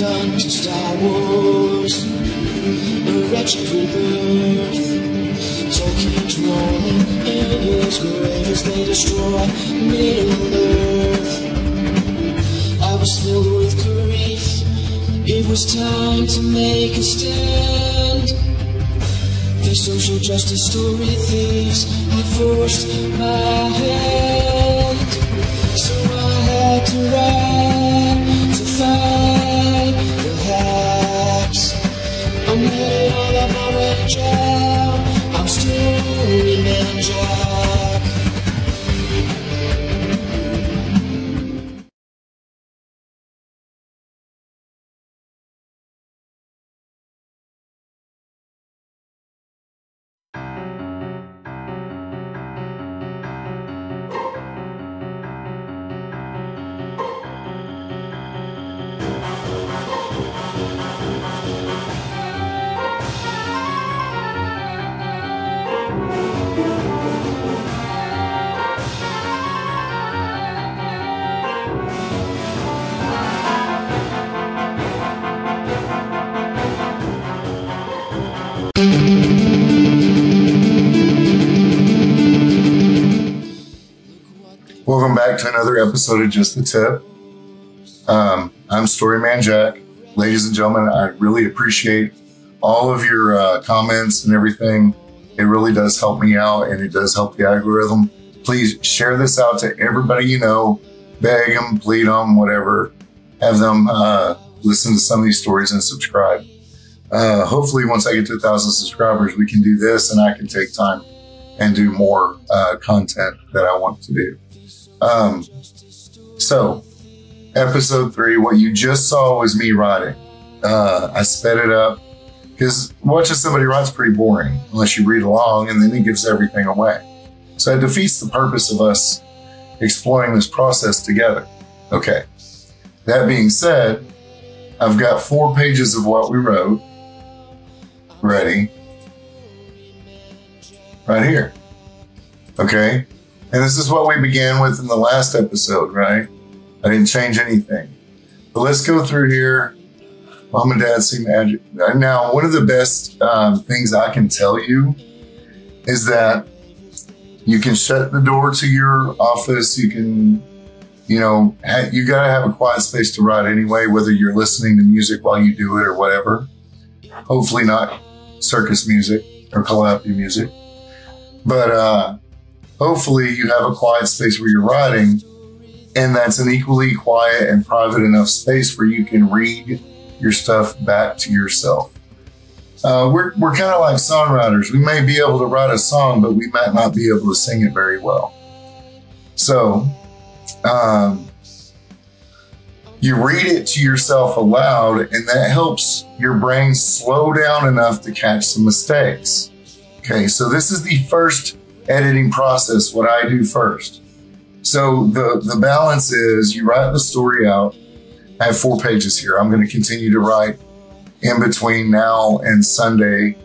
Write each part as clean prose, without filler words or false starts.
done to Star Wars, a wretched rebirth. Tolkien's rolling in his grave as they destroy Middle Earth. I was filled with grief, it was time to make a stand. These social justice story thieves had forced my hand. So I had to write to find the hacks. I'm headed all up orange out. I'm StoryMan-Jack. Welcome back to another episode of Just the Tip. I'm StoryMan-Jack. Ladies and gentlemen, I really appreciate all of your comments and everything. It really does help me out, and it does help the algorithm. Please share this out to everybody you know. Beg them, plead them, whatever. Have them listen to some of these stories and subscribe. Hopefully, once I get to 1,000 subscribers, we can do this, and I can take time and do more content that I want to do. So, episode 3, what you just saw was me writing. I sped it up because watching somebody write's pretty boring unless you read along, and then it gives everything away. So it defeats the purpose of us exploring this process together. Okay. That being said, I've got 4 pages of what we wrote ready right here. Okay. And this is what we began with in the last episode, right? I didn't change anything. But let's go through here. Mom and Dad see magic. Now, one of the best things I can tell you is that you can shut the door to your office. You can, you got to have a quiet space to write anyway, whether you're listening to music while you do it or whatever. Hopefully not circus music or calliope music. But hopefully you have a quiet space where you're writing, and that's an equally quiet and private enough space where you can read your stuff back to yourself. We're kind of like songwriters. We may be able to write a song, but we might not be able to sing it very well. So you read it to yourself aloud, and that helps your brain slow down enough to catch some mistakes. Okay, so this is the first editing process, what I do first. So the balance is you write the story out. I have 4 pages here. I'm going to continue to write in between now and Sunday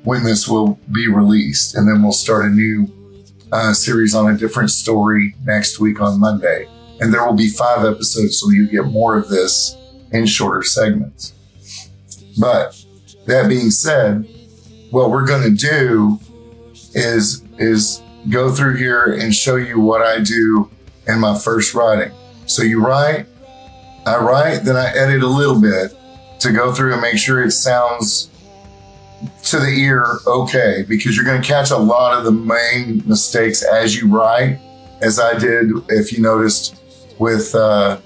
when this will be released. And then we'll start a new series on a different story next week on Monday. And there will be 5 episodes, so you get more of this in shorter segments. But that being said, what we're going to do is go through here and show you what I do in my first writing. So you write, I write, then I edit a little bit to go through and make sure it sounds to the ear okay, because you're going to catch a lot of the main mistakes as you write, as I did, if you noticed, with the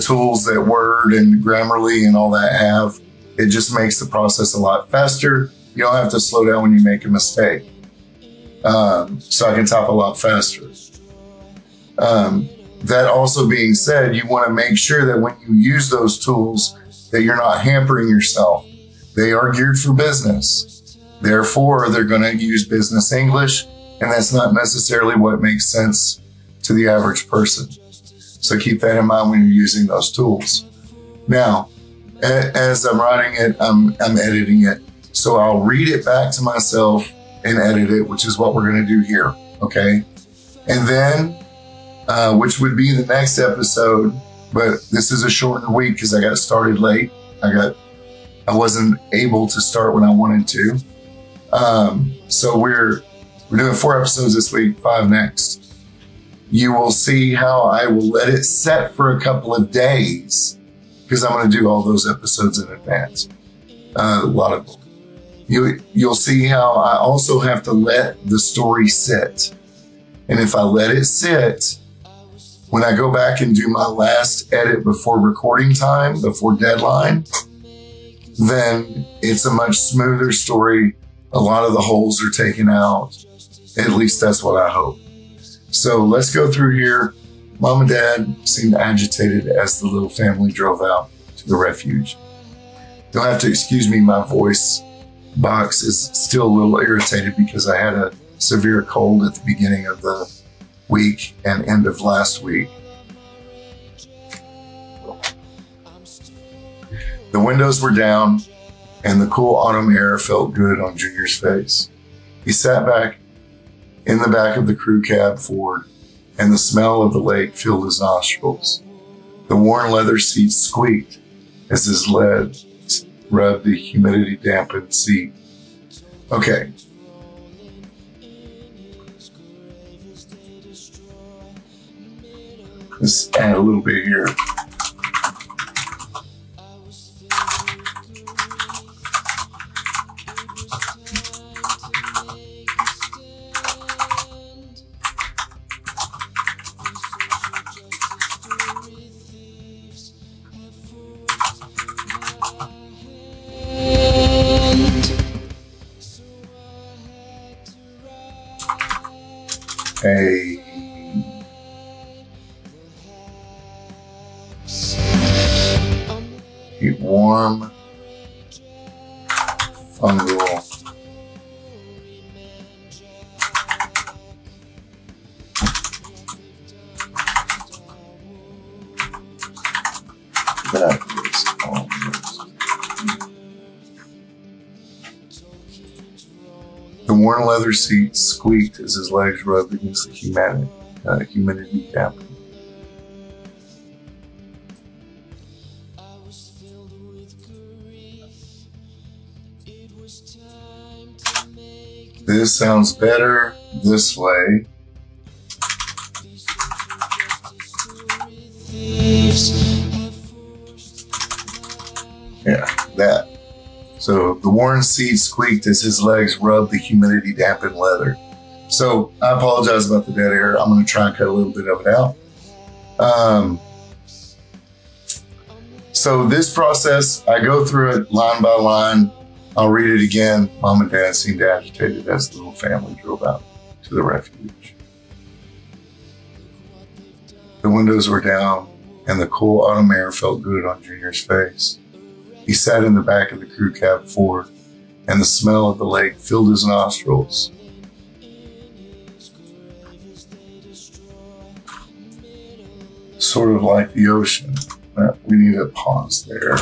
tools that Word and Grammarly and all that have. It just makes the process a lot faster. You don't have to slow down when you make a mistake. So I can type a lot faster. That also being said, you want to make sure that when you use those tools, that you're not hampering yourself. They are geared for business. Therefore, they're going to use business English, and that's not necessarily what makes sense to the average person. So keep that in mind when you're using those tools. Now, as I'm writing it, I'm editing it. So I'll read it back to myself and edit it, which is what we're going to do here. Okay. And then, which would be the next episode, but this is a shortened week because I got started late. I wasn't able to start when I wanted to. So we're doing 4 episodes this week, 5 next. You will see how I will let it set for a couple of days because I'm going to do all those episodes in advance. A lot of them. You'll see how I also have to let the story sit. And if I let it sit, when I go back and do my last edit before recording time, before deadline, then it's a much smoother story. A lot of the holes are taken out. At least that's what I hope. So let's go through here. Mom and Dad seemed agitated as the little family drove out to the refuge. You'll have to excuse me, my voice box is still a little irritated because I had a severe cold at the beginning of the week and end of last week. The windows were down and the cool autumn air felt good on Junior's face. He sat back in the back of the crew cab Ford and the smell of the lake filled his nostrils. The worn leather seats squeaked as his legs rubbed the humidity dampened seat. Okay. Let's add a little bit here. A warm fungal that is almost. The worn leather seat squeaked as his legs rubbed against the humidity dampener. This sounds better this way. Yeah, that. So the worn seat squeaked as his legs rubbed the humidity dampened leather. So I apologize about the dead air. I'm going to try and cut a little bit of it out. So this process, I go through it line by line. I'll read it again. Mom and Dad seemed agitated as the little family drove out to the refuge. The windows were down and the cool autumn air felt good on Junior's face. He sat in the back of the crew cab Ford and the smell of the lake filled his nostrils. Sort of like the ocean. We need a pause there.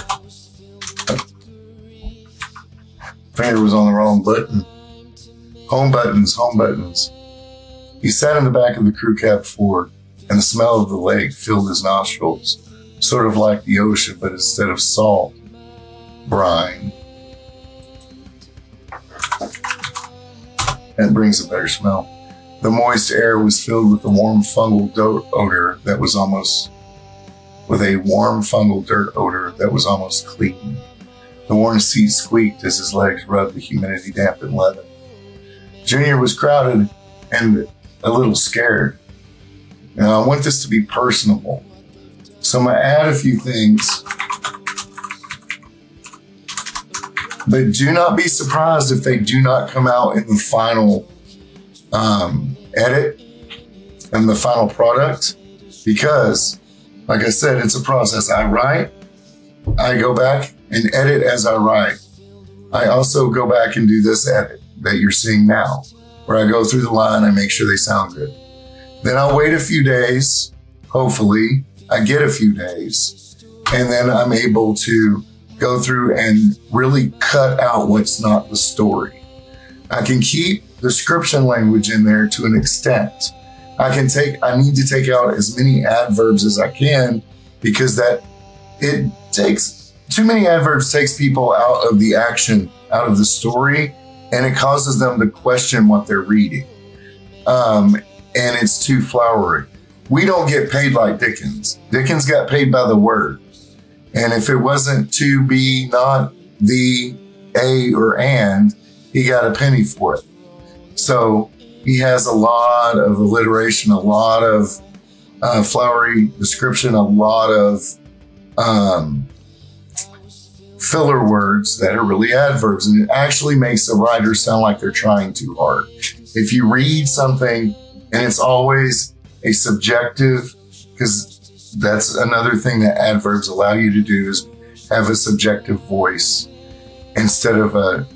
Finger was on the wrong button. Home buttons, home buttons. He sat in the back of the crew cab Ford and the smell of the lake filled his nostrils, sort of like the ocean, but instead of salt, brine. That brings a better smell. The moist air was filled with a warm fungal dirt odor that was almost clean. The worn seat squeaked as his legs rubbed the humidity dampened leather. Junior was crowded and a little scared. Now I want this to be personable. So I'm going to add a few things. But do not be surprised if they do not come out in the final edit and the final product, because, like I said, it's a process. I write, I go back and edit as I write. I also go back and do this edit that you're seeing now, where I go through the line, I make sure they sound good. Then I'll wait a few days, hopefully, I get a few days, and then I'm able to go through and really cut out what's not the story. I can keep description language in there to an extent. I need to take out as many adverbs as I can because it takes too many adverbs takes people out of the action, out of the story, and it causes them to question what they're reading. And it's too flowery. We don't get paid like Dickens. Dickens got paid by the word. And if it wasn't to be, not the, a, or and, he got a penny for it. So he has a lot of alliteration, a lot of flowery description, a lot of filler words that are really adverbs. And it actually makes the writer sound like they're trying too hard. If you read something and it's always a subjective, because that's another thing that adverbs allow you to do, is have a subjective voice instead of an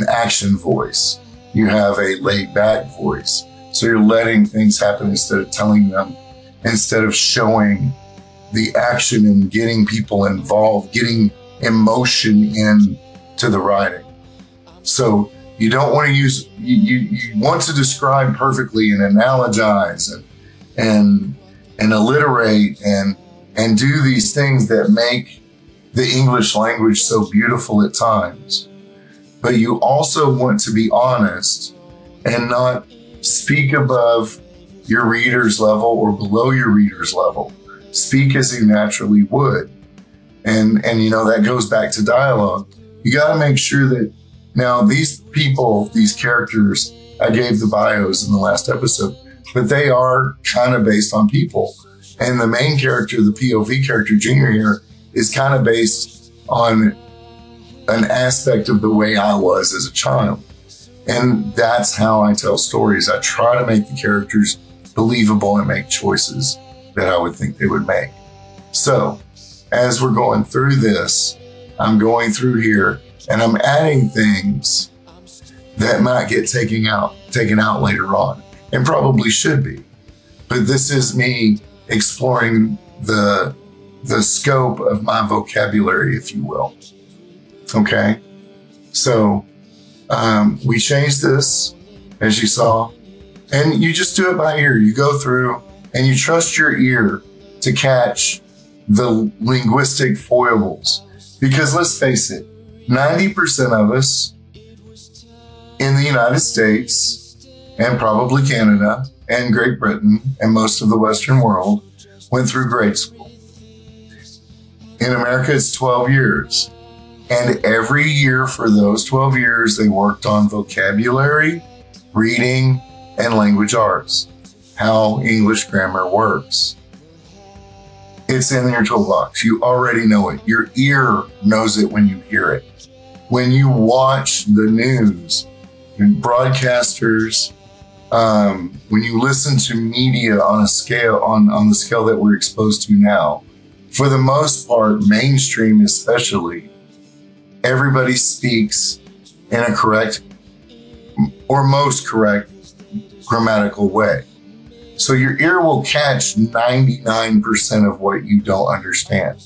action voice. You have a laid back voice. So you're letting things happen instead of telling them, instead of showing the action and getting people involved, getting emotion into the writing. So you don't want to use, you want to describe perfectly and analogize and alliterate and do these things that make the English language so beautiful at times. But you also want to be honest and not speak above your reader's level or below your reader's level. Speak as you naturally would. And you know, that goes back to dialogue. You got to make sure that now these people, these characters, I gave the bios in the last episode, but they are kind of based on people. And the main character, the POV character, Junior here, is kind of based on an aspect of the way I was as a child. And that's how I tell stories. I try to make the characters believable and make choices that I would think they would make. So as we're going through this, I'm going through here and I'm adding things that might get taken out later on, and probably should be. But this is me exploring the scope of my vocabulary, if you will. Okay. So we changed this, as you saw, and you just do it by ear. You go through and you trust your ear to catch the linguistic foibles. Because let's face it, 90% of us in the United States and probably Canada and Great Britain and most of the Western world went through grade school. In America, it's 12 years. And every year for those 12 years, they worked on vocabulary, reading, and language arts, how English grammar works. It's in your toolbox. You already know it. Your ear knows it when you hear it. When you watch the news, broadcasters, when you listen to media on a scale, on the scale that we're exposed to now, for the most part, mainstream especially, everybody speaks in a correct or most correct grammatical way. So your ear will catch 99% of what you don't understand.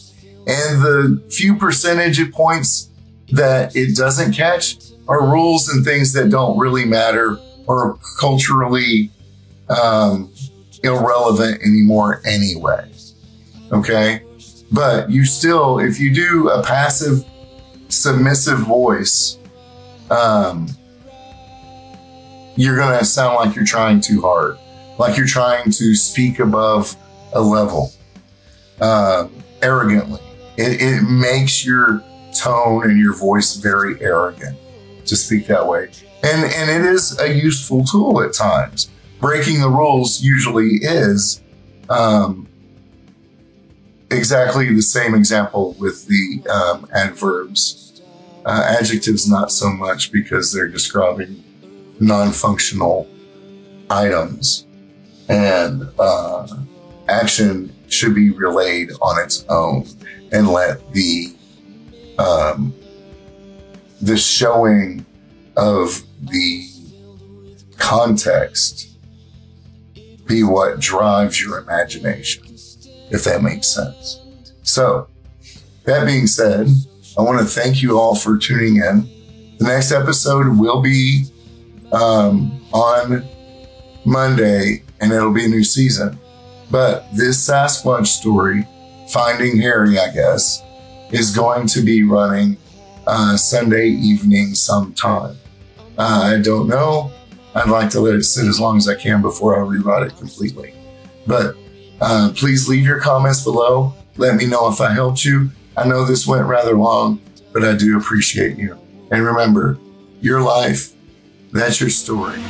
And the few percentage points that it doesn't catch are rules and things that don't really matter or culturally irrelevant anymore anyway. Okay? But you still, if you do a passive, submissive voice, you're going to sound like you're trying too hard, like you're trying to speak above a level, arrogantly. It makes your tone and your voice very arrogant to speak that way. And it is a useful tool at times. Breaking the rules usually is exactly the same example with the adverbs. Adjectives, not so much, because they're describing non-functional items. And action should be relayed on its own and let the showing of the context be what drives your imagination, if that makes sense. So, that being said, I want to thank you all for tuning in. The next episode will be on Monday, and it'll be a new season. But this Sasquatch story Finding Harry, I guess, is going to be running Sunday evening sometime. I don't know. I'd like to let it sit as long as I can before I rewrite it completely. But please leave your comments below. Let me know if I helped you. I know this went rather long, but I do appreciate you. And remember, your life, that's your story.